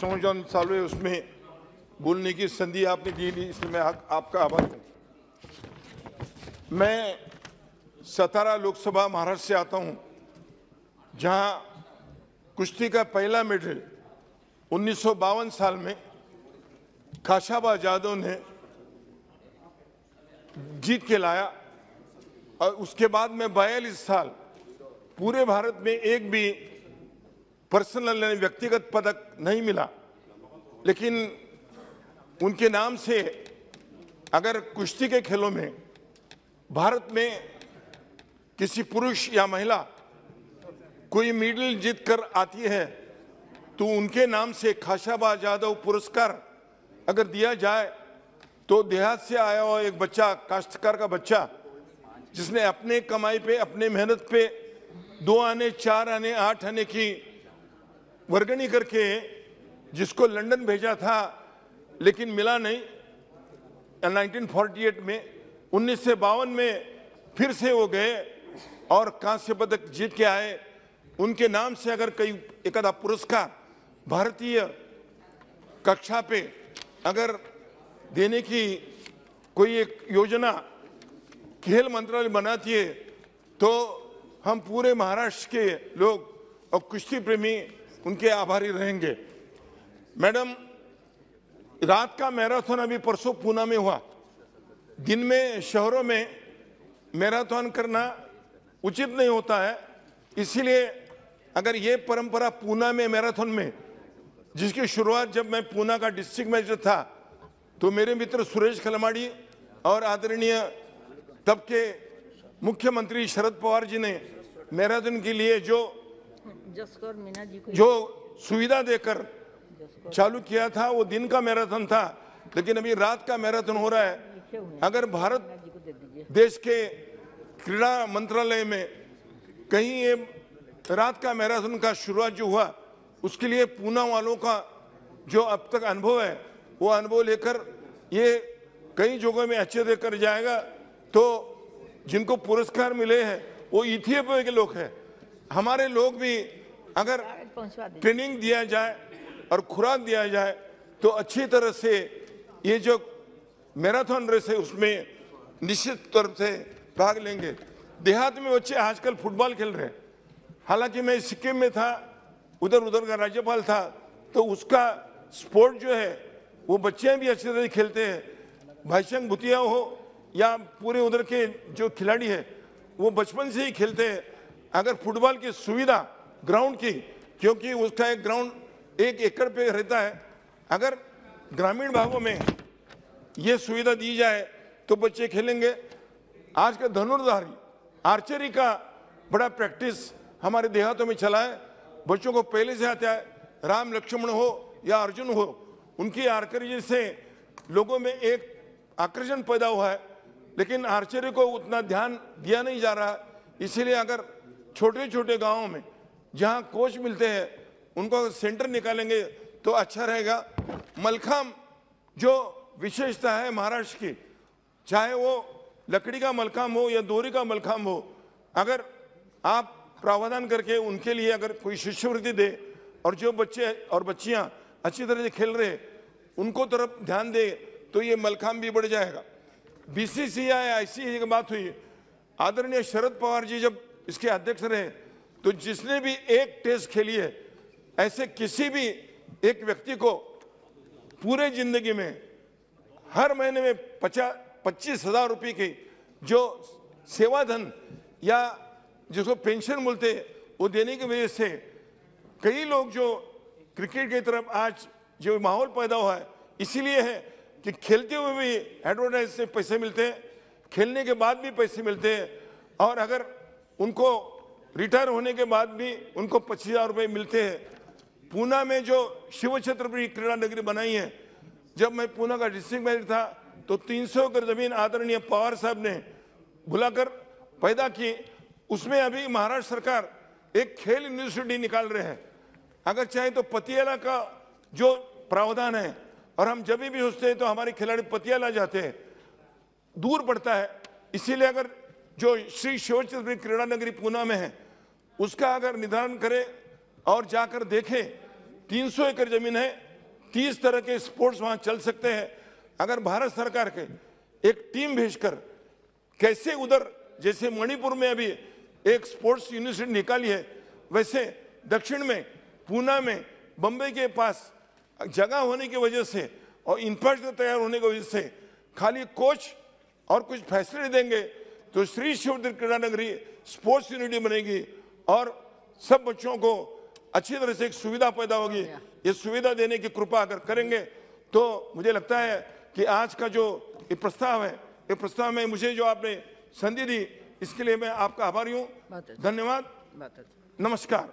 संविधान चालू है उसमें बोलने की संधि आपने दी थी, इसलिए मैं आपका आभार हूँ। मैं सतारा लोकसभा महाराष्ट्र से आता हूँ, जहाँ कुश्ती का पहला मेडल 1952 साल में खाशाबा जादव ने जीत के लाया और उसके बाद में 42 साल पूरे भारत में एक भी पर्सनल व्यक्तिगत पदक नहीं मिला। लेकिन उनके नाम से अगर कुश्ती के खेलों में भारत में किसी पुरुष या महिला कोई मेडल जीत कर आती है तो उनके नाम से खाशाबा जादव पुरस्कार अगर दिया जाए तो देहात से आया हुआ एक बच्चा, काश्तकार का बच्चा, जिसने अपने कमाई पे, अपने मेहनत पे 2 आने, 4 आने, 8 आने की वर्गणी करके जिसको लंदन भेजा था लेकिन मिला नहीं 1948 में, 1952 में फिर से वो गए और कांस्य पदक जीत के आए। उनके नाम से अगर कई एक आधा पुरस्कार भारतीय कक्षा पे अगर देने की कोई एक योजना खेल मंत्रालय बनाती है तो हम पूरे महाराष्ट्र के लोग और कुश्ती प्रेमी उनके आभारी रहेंगे। मैडम, रात का मैराथन अभी परसों पूना में हुआ। दिन में शहरों में मैराथन करना उचित नहीं होता है, इसीलिए अगर ये परंपरा पूना में मैराथन में, जिसकी शुरुआत जब मैं पूना का डिस्ट्रिक्ट मैजिस्ट्रेट था तो मेरे मित्र सुरेश खलमाड़ी और आदरणीय तब के मुख्यमंत्री शरद पवार जी ने मैराथन के लिए जो सुविधा देकर चालू किया था वो दिन का मैराथन था, लेकिन अभी रात का मैराथन हो रहा है। अगर भारत देश के क्रीड़ा मंत्रालय में कहीं ये रात का मैराथन का शुरुआत जो हुआ उसके लिए पूना वालों का जो अब तक अनुभव है वो अनुभव लेकर ये कई जगहों में अच्छे देकर जाएगा। तो जिनको पुरस्कार मिले हैं वो इथियोपिया के लोग हैं। हमारे लोग भी अगर ट्रेनिंग दिया जाए और खुराक दिया जाए तो अच्छी तरह से ये जो मैराथन रेस है उसमें निश्चित तौर से भाग लेंगे। देहात में बच्चे आजकल फुटबॉल खेल रहे हैं। हालांकि मैं सिक्किम में था, उधर का राज्यपाल था, तो उसका स्पोर्ट जो है वो बच्चे भी अच्छी तरह खेलते हैं। भाईचंग भूतिया हो या पूरे उधर के जो खिलाड़ी है वो बचपन से ही खेलते हैं। अगर फुटबॉल की सुविधा ग्राउंड की, क्योंकि उसका एक ग्राउंड 1 एकड़ पे रहता है, अगर ग्रामीण भागों में ये सुविधा दी जाए तो बच्चे खेलेंगे। आज का धनुर्धारी आर्चरी का बड़ा प्रैक्टिस हमारे देहातों में चला है। बच्चों को पहले से आता है, राम लक्ष्मण हो या अर्जुन हो, उनकी आर्चरी से लोगों में एक आकर्षण पैदा हुआ है, लेकिन आर्चरी को उतना ध्यान दिया नहीं जा रहा। इसीलिए अगर छोटे छोटे गांवों में जहां कोच मिलते हैं उनको सेंटर निकालेंगे तो अच्छा रहेगा। मलखाम जो विशेषता है महाराष्ट्र की, चाहे वो लकड़ी का मलखाम हो या दोरी का मलखाम हो, अगर आप प्रावधान करके उनके लिए अगर कोई शिष्यवृत्ति दे और जो बच्चे और बच्चियां अच्छी तरह से खेल रहे उनको तरफ ध्यान दे तो ये मलखाम भी बढ़ जाएगा। बीसीसीआई आईसीसी की बात हुई, आदरणीय शरद पवार जी जब इसके अध्यक्ष रहे तो जिसने भी एक टेस्ट खेली है, ऐसे किसी भी एक व्यक्ति को पूरे जिंदगी में हर महीने में 25,000 रुपये की जो सेवा धन या जिसको पेंशन बोलते हैं वो देने की वजह से कई लोग जो क्रिकेट की तरफ आज जो माहौल पैदा हुआ है इसीलिए है कि खेलते हुए भी एडवर्टाइज से पैसे मिलते हैं, खेलने के बाद भी पैसे मिलते हैं, और अगर उनको रिटायर होने के बाद भी उनको 25,000 रुपये मिलते हैं। पूना में जो शिव छत्रपति क्रीड़ा नगरी बनाई है, जब मैं पूना का डिस्ट्रिक्ट मैजिस्ट्रेट था तो 300 एकड़ जमीन आदरणीय पवार साहब ने बुलाकर पैदा की। उसमें अभी महाराष्ट्र सरकार एक खेल यूनिवर्सिटी निकाल रहे हैं। अगर चाहे तो पतियाला का जो प्रावधान है, और हम जब भी सोचते हैं तो हमारे खिलाड़ी पतियाला जाते हैं, दूर पड़ता है। इसीलिए अगर जो श्री शिव छत्रपति क्रीड़ा नगरी पूना में है उसका अगर निर्धारण करें और जाकर देखें, 300 एकड़ जमीन है, 30 तरह के स्पोर्ट्स वहां चल सकते हैं। अगर भारत सरकार के एक टीम भेजकर कैसे उधर, जैसे मणिपुर में अभी एक स्पोर्ट्स यूनिवर्सिटी निकाली है, वैसे दक्षिण में पूना में बम्बई के पास जगह होने की वजह से और इंफ्रास्ट्रक्चर तैयार होने की वजह से खाली कोच और कुछ फैसिलिटी देंगे तो श्री शिवदर क्रीड़ा नगरी स्पोर्ट्स यूनिटी बनेगी और सब बच्चों को अच्छी तरह से एक सुविधा पैदा होगी। ये सुविधा देने की कृपा अगर करेंगे तो मुझे लगता है कि आज का जो ये प्रस्ताव है, ये प्रस्ताव में मुझे जो आपने संधि दी इसके लिए मैं आपका आभारी हूँ। धन्यवाद, नमस्कार।